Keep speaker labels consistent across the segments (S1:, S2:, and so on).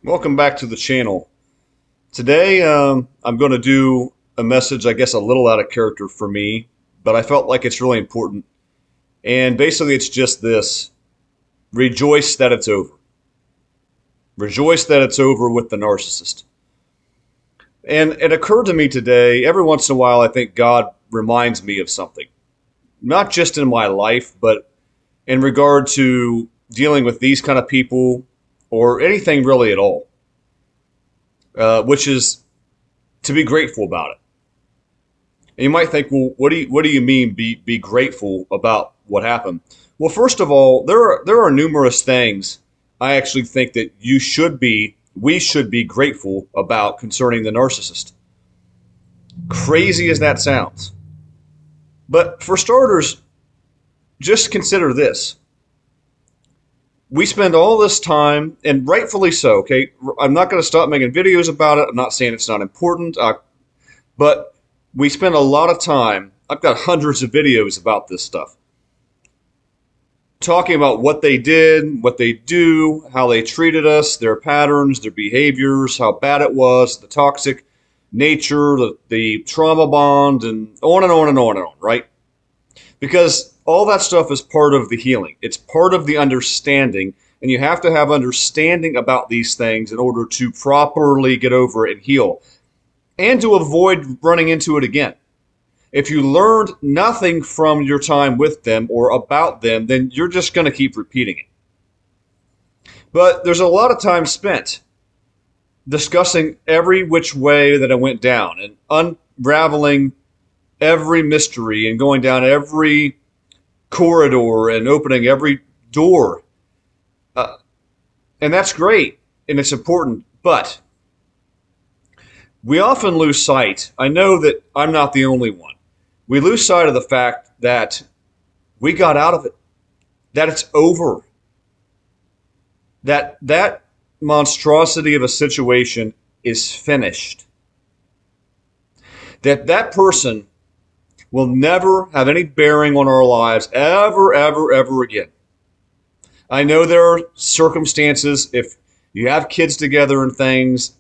S1: Welcome back to the channel. Today, I'm going to do a message, I guess, a little out of character for me, but I felt like it's really important. And basically, it's just this: rejoice that it's over. Rejoice that it's over with the narcissist. And it occurred to me today, every once in a while, I think God reminds me of something, not just in my life, but in regard to dealing with these kind of people or anything really at all, which is to be grateful about it. And you might think, well, what do you mean be grateful about what happened? Well, first of all, there are numerous things I actually think that we should be grateful about concerning the narcissist. Crazy as that sounds. But for starters, just consider this. We spend all this time, and rightfully so, okay? I'm not going to stop making videos about it. I'm not saying it's not important. But we spend a lot of time, I've got hundreds of videos about this stuff, talking about what they did, what they do, how they treated us, their patterns, their behaviors, how bad it was, the toxic nature, the trauma bond, and on and on and on and on, right? Because all that stuff is part of the healing. It's part of the understanding, and you have to have understanding about these things in order to properly get over it and heal, and to avoid running into it again. If you learned nothing from your time with them or about them, then you're just going to keep repeating it. But there's a lot of time spent discussing every which way that it went down and unraveling every mystery and going down every corridor and opening every door. And that's great and it's important, but we often lose sight. I know that I'm not the only one. We lose sight of the fact that we got out of it, that it's over, that monstrosity of a situation is finished, that person will never have any bearing on our lives ever, ever, ever again. I know there are circumstances, if you have kids together and things,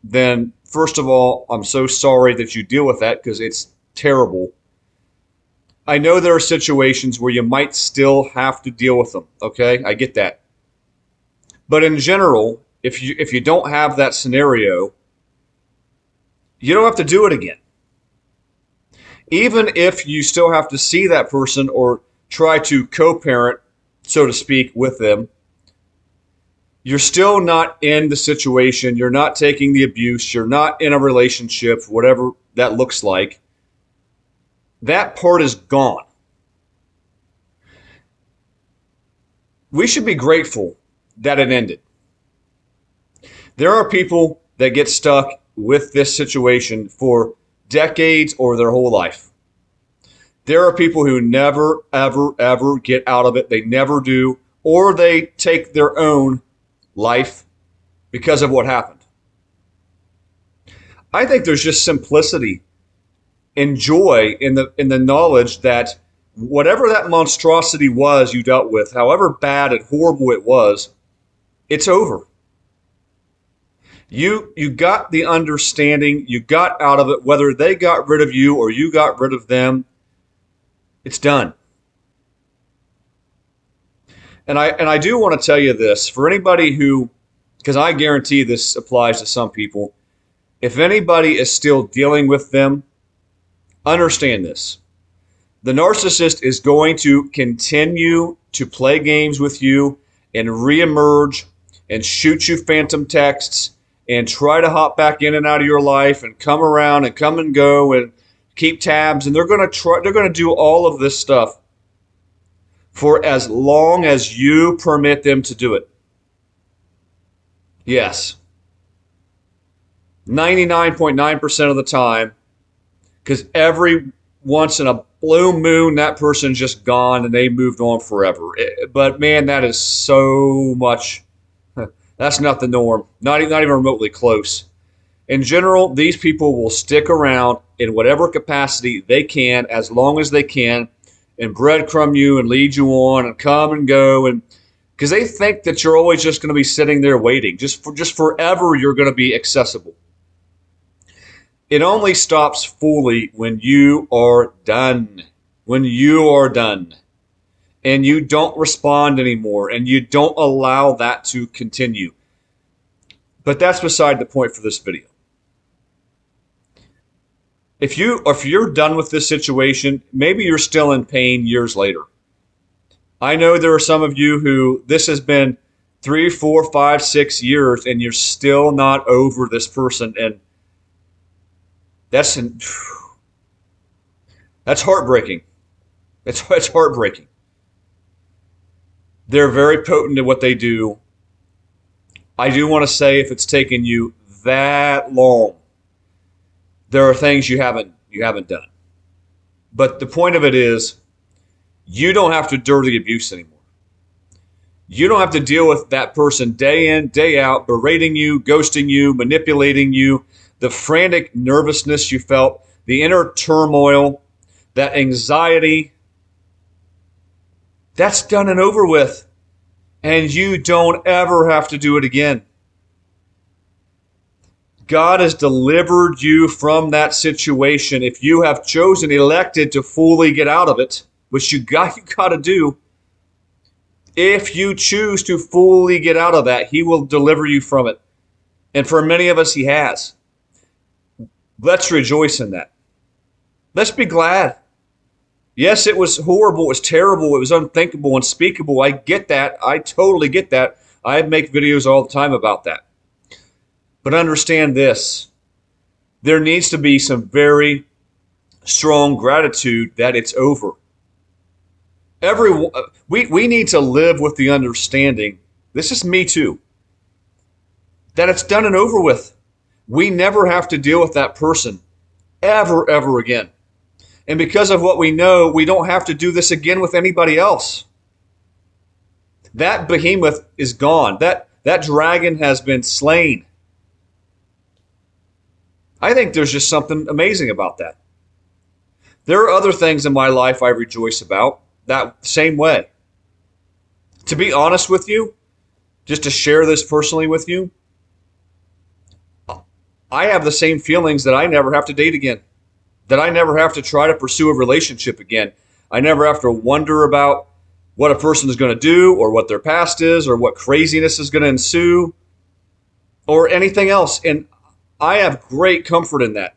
S1: then first of all, I'm so sorry that you deal with that because it's terrible. I know there are situations where you might still have to deal with them, okay? I get that. But in general, if you don't have that scenario, you don't have to do it again. Even if you still have to see that person or try to co-parent, so to speak, with them, you're still not in the situation. You're not taking the abuse. You're not in a relationship, whatever that looks like. That part is gone. We should be grateful that it ended. There are people that get stuck with this situation for decades or their whole life. There are people who never, ever, ever get out of it. They never do, or they take their own life because of what happened. I think there's just simplicity and joy in the knowledge that whatever that monstrosity was you dealt with, however bad and horrible it was, it's over. You got the understanding, you got out of it, whether they got rid of you or you got rid of them, it's done. And I do want to tell you this, for anybody who, because I guarantee this applies to some people, if anybody is still dealing with them, understand this. The narcissist is going to continue to play games with you and reemerge and shoot you phantom texts and try to hop back in and out of your life and come around and come and go and keep tabs. And they're going to do all of this stuff for as long as you permit them to do it. Yes. 99.9% of the time, because every once in a blue moon, that person's just gone and they moved on forever. But man, that is so much. That's not the norm. Not even remotely close. In general, these people will stick around in whatever capacity they can, as long as they can, and breadcrumb you and lead you on and come and go and because they think that you're always just going to be sitting there waiting, just forever you're going to be accessible. It only stops fully when you are done. When you are done and you don't respond anymore and you don't allow that to continue. But that's beside the point for this video. If you're done with this situation, maybe you're still in pain years later. I know there are some of you who this has been 3, 4, 5, 6 years and you're still not over this person, and that's heartbreaking. It's heartbreaking. They're very potent at what they do. I do want to say, if it's taken you that long, there are things you haven't done. But the point of it is, you don't have to endure the abuse anymore. You don't have to deal with that person day in, day out, berating you, ghosting you, manipulating you, the frantic nervousness you felt, the inner turmoil, that anxiety. That's done and over with. And you don't ever have to do it again. God has delivered you from that situation. If you have chosen, elected to fully get out of it, which you got to do, if you choose to fully get out of that, He will deliver you from it. And for many of us, He has. Let's rejoice in that. Let's be glad. Yes, it was horrible. It was terrible. It was unthinkable, unspeakable. I get that. I totally get that. I make videos all the time about that. But understand this. There needs to be some very strong gratitude that it's over. We need to live with the understanding, this is me too, that it's done and over with. We never have to deal with that person ever again. And because of what we know, we don't have to do this again with anybody else. That behemoth is gone. That dragon has been slain. I think there's just something amazing about that. There are other things in my life I rejoice about that same way. To be honest with you, just to share this personally with you, I have the same feelings that I never have to date again, that I never have to try to pursue a relationship again. I never have to wonder about what a person is going to do or what their past is or what craziness is going to ensue or anything else. And I have great comfort in that,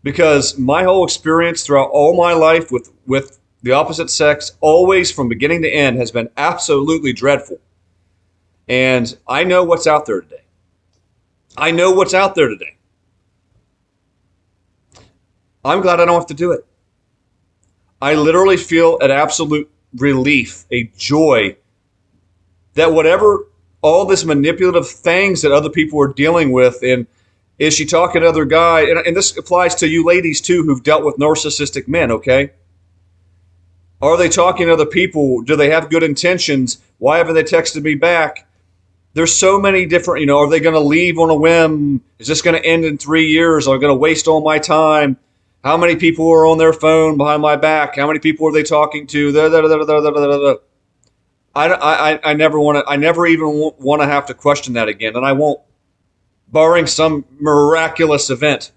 S1: because my whole experience throughout all my life with the opposite sex, always from beginning to end, has been absolutely dreadful. And I know what's out there today. I know what's out there today. I'm glad I don't have to do it. I literally feel an absolute relief, a joy, that whatever all this manipulative things that other people are dealing with, and is she talking to other guy, and this applies to you ladies too who've dealt with narcissistic men, okay? Are they talking to other people? Do they have good intentions? Why haven't they texted me back? There's so many different, are they going to leave on a whim? Is this going to end in 3 years? Are they going to waste all my time? How many people are on their phone behind my back? How many people are they talking to? I never even want to have to question that again, and I won't, barring some miraculous event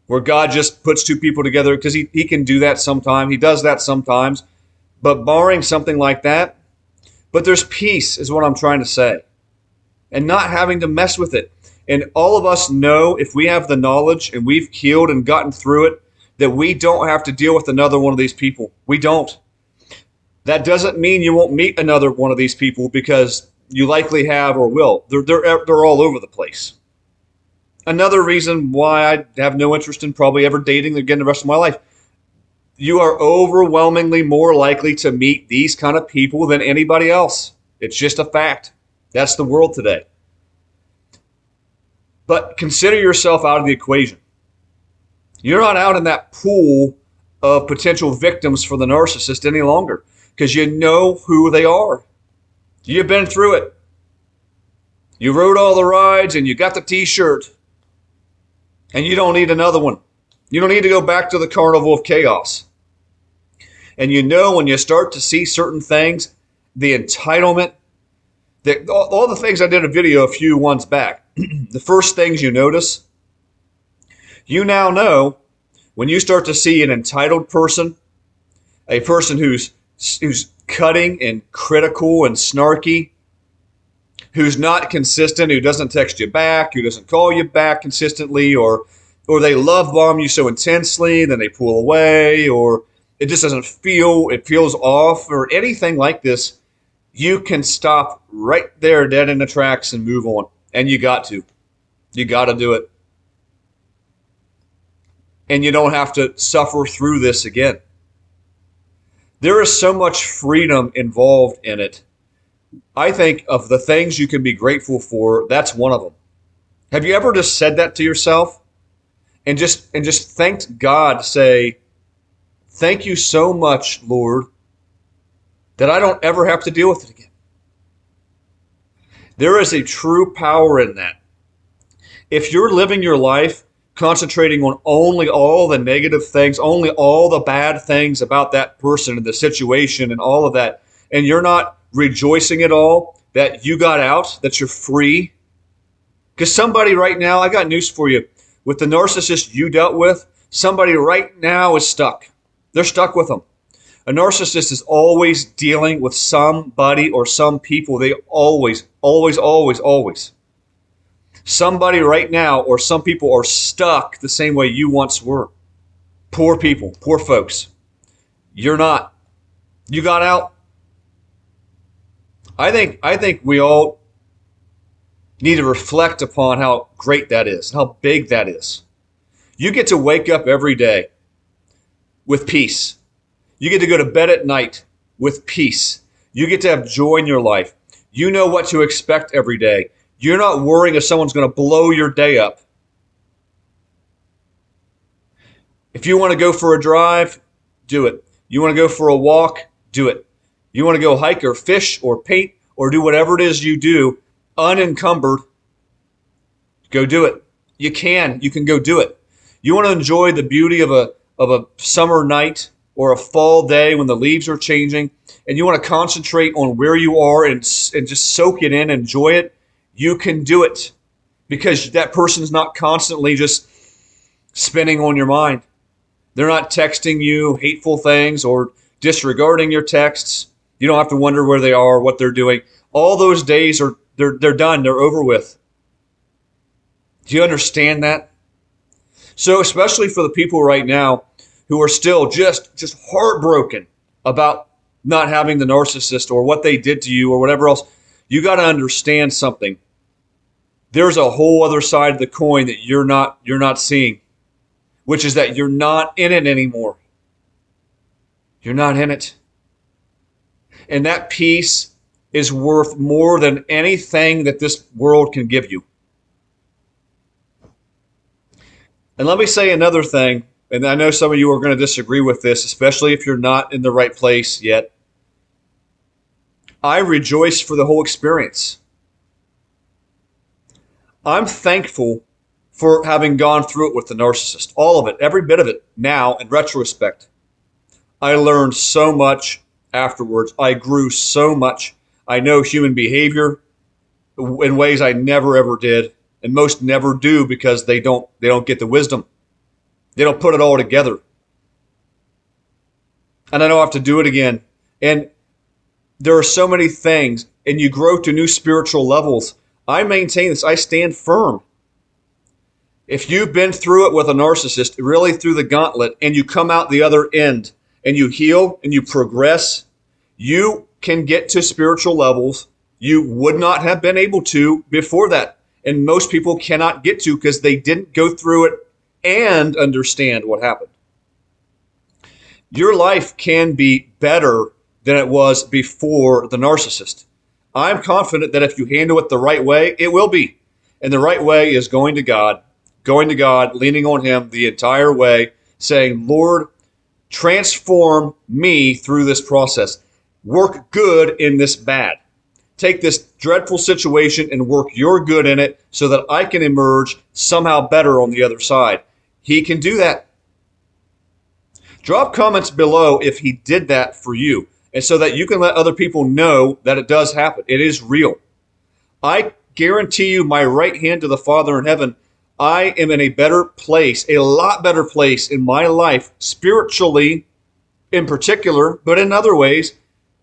S1: where God just puts two people together, because he can do that sometimes. He does that sometimes. But barring something like that, but there's peace is what I'm trying to say. And not having to mess with it. And all of us know, if we have the knowledge and we've healed and gotten through it, that we don't have to deal with another one of these people. We don't. That doesn't mean you won't meet another one of these people, because you likely have or will. They're all over the place. Another reason why I have no interest in probably ever dating again the rest of my life. You are overwhelmingly more likely to meet these kind of people than anybody else. It's just a fact. That's the world today. But consider yourself out of the equation. You're not out in that pool of potential victims for the narcissist any longer, because you know who they are. You've been through it. You rode all the rides and you got the t-shirt. And you don't need another one. You don't need to go back to the carnival of chaos. And you know when you start to see certain things, the entitlement, all the things I did a video a few ones back. The first things you notice, you now know when you start to see an entitled person, a person who's cutting and critical and snarky, who's not consistent, who doesn't text you back, who doesn't call you back consistently, or they love bomb you so intensely, then they pull away, or it just doesn't feel, it feels off, or anything like this, you can stop right there dead in the tracks and move on. And you got to. You got to do it. And you don't have to suffer through this again. There is so much freedom involved in it. I think of the things you can be grateful for, that's one of them. Have you ever just said that to yourself and just thanked God, say, thank you so much, Lord, that I don't ever have to deal with it again. There is a true power in that. If you're living your life concentrating on only all the negative things, only all the bad things about that person and the situation and all of that, and you're not rejoicing at all that you got out, that you're free. Because somebody right now, I got news for you, with the narcissist you dealt with, somebody right now is stuck. They're stuck with them. A narcissist is always dealing with somebody or some people. They always. Somebody right now or some people are stuck the same way you once were. Poor people, poor folks. You're not. You got out. I think we all need to reflect upon how great that is, how big that is. You get to wake up every day with peace. You get to go to bed at night with peace. You get to have joy in your life. You know what to expect every day. You're not worrying if someone's going to blow your day up. If you want to go for a drive, do it. You want to go for a walk, do it. You want to go hike or fish or paint or do whatever it is you do, unencumbered, go do it. You can go do it. You want to enjoy the beauty of a summer night or a fall day when the leaves are changing, and you want to concentrate on where you are and just soak it in, enjoy it, you can do it because that person's not constantly just spinning on your mind. They're not texting you hateful things or disregarding your texts. You don't have to wonder where they are, what they're doing. All those days they're done. They're over with. Do you understand that? So especially for the people right now who are still just heartbroken about not having the narcissist or what they did to you or whatever else, you got to understand something. There's a whole other side of the coin that you're not seeing, which is that you're not in it anymore. You're not in it. And that peace is worth more than anything that this world can give you. And let me say another thing, and I know some of you are going to disagree with this, especially if you're not in the right place yet. I rejoice for the whole experience. I'm thankful for having gone through it with the narcissist. All of it, every bit of it now in retrospect. I learned so much afterwards. I grew so much. I know human behavior in ways I never ever did, and most never do because they don't get the wisdom. They don't put it all together. And I don't have to do it again. And there are so many things, and you grow to new spiritual levels. I maintain this. I stand firm. If you've been through it with a narcissist, really through the gauntlet, and you come out the other end, and you heal, and you progress, you can get to spiritual levels you would not have been able to before that. And most people cannot get to because they didn't go through it and understand what happened. Your life can be better than it was before the narcissist. I'm confident that if you handle it the right way, it will be. And the right way is going to God, leaning on Him the entire way, saying, Lord, transform me through this process. Work good in this bad. Take this dreadful situation and work your good in it so that I can emerge somehow better on the other side. He can do that. Drop comments below if he did that for you. and so that you can let other people know that it does happen. It is real. I guarantee you, my right hand to the Father in heaven, I am in a better place, a lot better place in my life, spiritually in particular, but in other ways,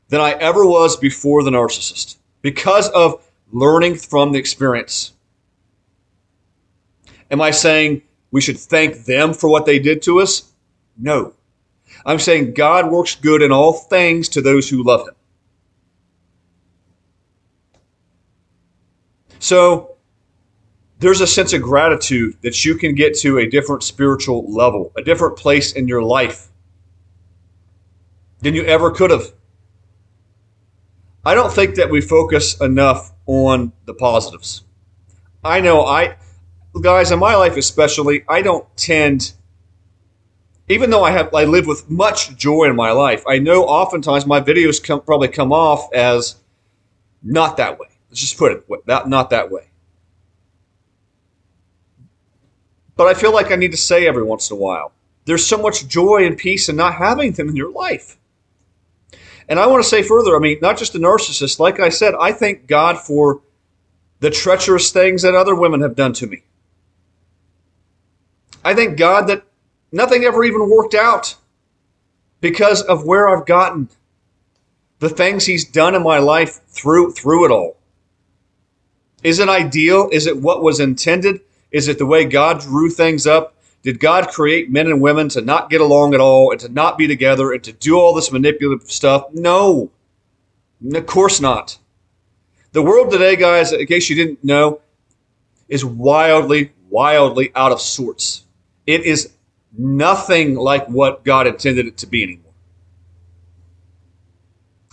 S1: than I ever was before the narcissist because of learning from the experience. Am I saying we should thank them for what they did to us? No. I'm saying God works good in all things to those who love him. So there's a sense of gratitude that you can get to a different spiritual level, a different place in your life than you ever could have. I don't think that we focus enough on the positives. I know guys, in my life especially, I don't tend, even though I live with much joy in my life, I know oftentimes my videos probably come off as not that way. Let's just put it not that way. But I feel like I need to say every once in a while, there's so much joy and peace in not having them in your life. And I want to say further, I mean, not just the narcissist, like I said, I thank God for the treacherous things that other women have done to me. I thank God that nothing ever even worked out because of where I've gotten, the things he's done in my life through it all. Is it ideal? Is it what was intended? Is it the way God drew things up? Did God create men and women to not get along at all and to not be together and to do all this manipulative stuff? No, of course not. The world today, guys, in case you didn't know, is wildly, wildly out of sorts. It is nothing like what God intended it to be anymore.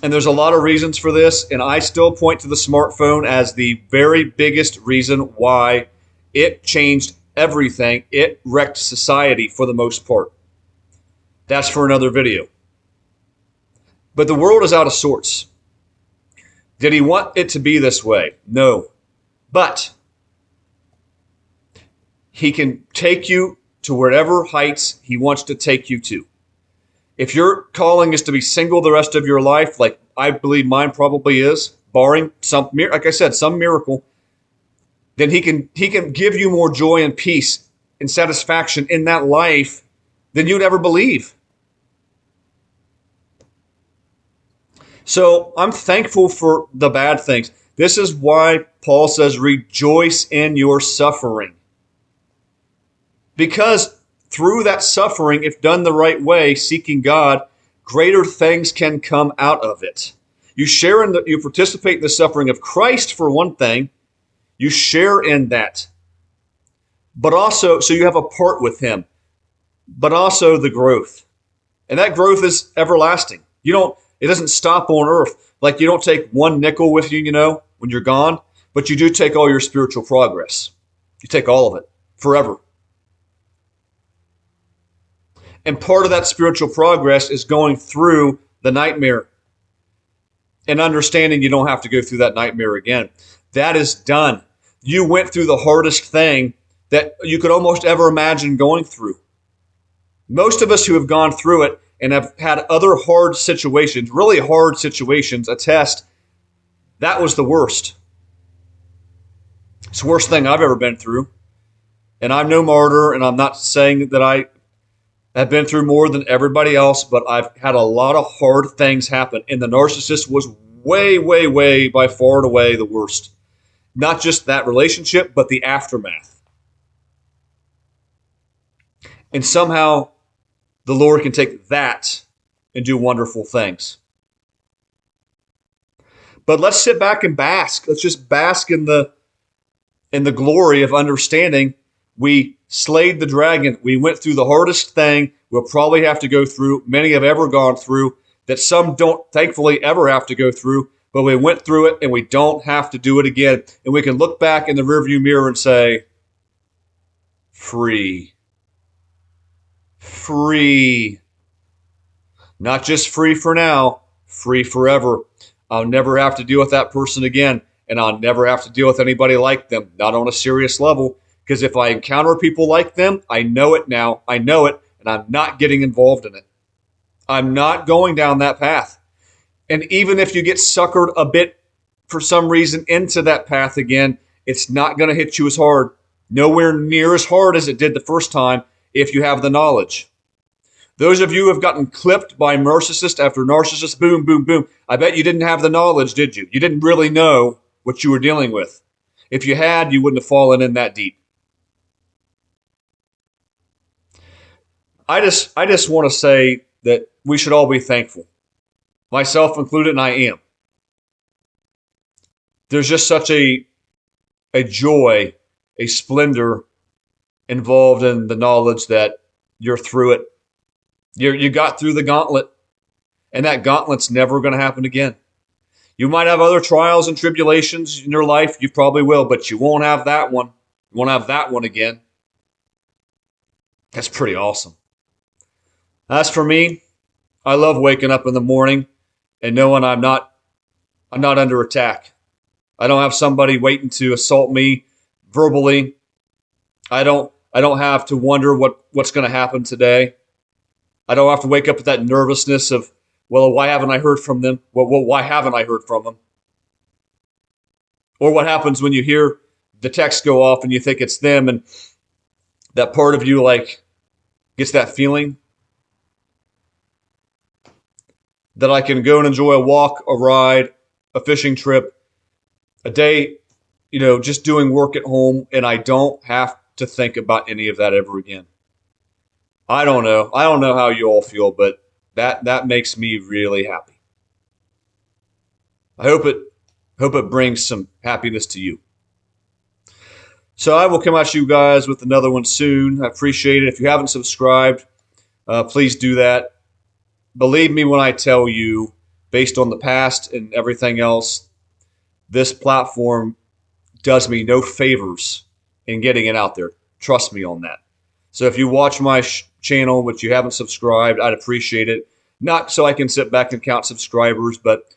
S1: And there's a lot of reasons for this, and I still point to the smartphone as the very biggest reason why it changed everything. It wrecked society for the most part. That's for another video. But the world is out of sorts. Did he want it to be this way? No. But he can take you to whatever heights he wants to take you to. If your calling is to be single the rest of your life, like I believe mine probably is, barring some, like I said, some miracle, then he can give you more joy and peace and satisfaction in that life than you'd ever believe. So I'm thankful for the bad things. This is why Paul says, rejoice in your suffering. Because through that suffering, if done the right way, seeking God, greater things can come out of it. You participate in the suffering of Christ for one thing. You share in that. But also, so you have a part with him. But also the growth. And that growth is everlasting. It doesn't stop on earth. Like you don't take one nickel with you, when you're gone. But you do take all your spiritual progress. You take all of it forever. And part of that spiritual progress is going through the nightmare and understanding you don't have to go through that nightmare again. That is done. You went through the hardest thing that you could almost ever imagine going through. Most of us who have gone through it and have had other hard situations, really hard situations, attest that was the worst. It's the worst thing I've ever been through. And I'm no martyr, and I'm not saying that I have been through more than everybody else, but I've had a lot of hard things happen. And the narcissist was way, way, way, by far and away the worst. Not just that relationship, but the aftermath. And somehow the Lord can take that and do wonderful things. But let's sit back and bask. Let's just bask in the glory of understanding we slayed the dragon. We went through the hardest thing we'll probably have to go through, many have ever gone through, that some don't thankfully ever have to go through, but we went through it and we don't have to do it again. And we can look back in the rearview mirror and say, free. Free. Not just free for now, free forever. I'll never have to deal with that person again, and I'll never have to deal with anybody like them, not on a serious level. Because if I encounter people like them, I know it now. I know it, and I'm not getting involved in it. I'm not going down that path. And even if you get suckered a bit for some reason into that path again, it's not going to hit you as hard. Nowhere near as hard as it did the first time if you have the knowledge. Those of you who have gotten clipped by narcissist after narcissist, boom, boom, boom, I bet you didn't have the knowledge, did you? You didn't really know what you were dealing with. If you had, you wouldn't have fallen in that deep. I just want to say that we should all be thankful, myself included, and I am. There's just such a joy, a splendor involved in the knowledge that you're through it. You got through the gauntlet, and that gauntlet's never going to happen again. You might have other trials and tribulations in your life. You probably will, but you won't have that one. You won't have that one again. That's pretty awesome. As for me, I love waking up in the morning and knowing I'm not under attack. I don't have somebody waiting to assault me verbally. I don't have to wonder what's going to happen today. I don't have to wake up with that nervousness of, well, why haven't I heard from them? Well, why haven't I heard from them? Or what happens when you hear the text go off and you think it's them, and that part of you like gets that feeling that I can go and enjoy a walk, a ride, a fishing trip, a day, just doing work at home, and I don't have to think about any of that ever again. I don't know. I don't know how you all feel, but that makes me really happy. I hope it brings some happiness to you. So I will come at you guys with another one soon. I appreciate it. If you haven't subscribed, please do that. Believe me when I tell you, based on the past and everything else, this platform does me no favors in getting it out there. Trust me on that. So if you watch my channel, but you haven't subscribed, I'd appreciate it. Not so I can sit back and count subscribers, but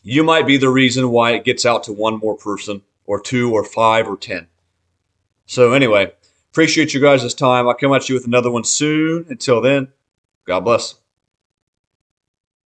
S1: you might be the reason why it gets out to one more person, or two, or five, or 10. So anyway, appreciate you guys' time. I'll come at you with another one soon. Until then, God bless.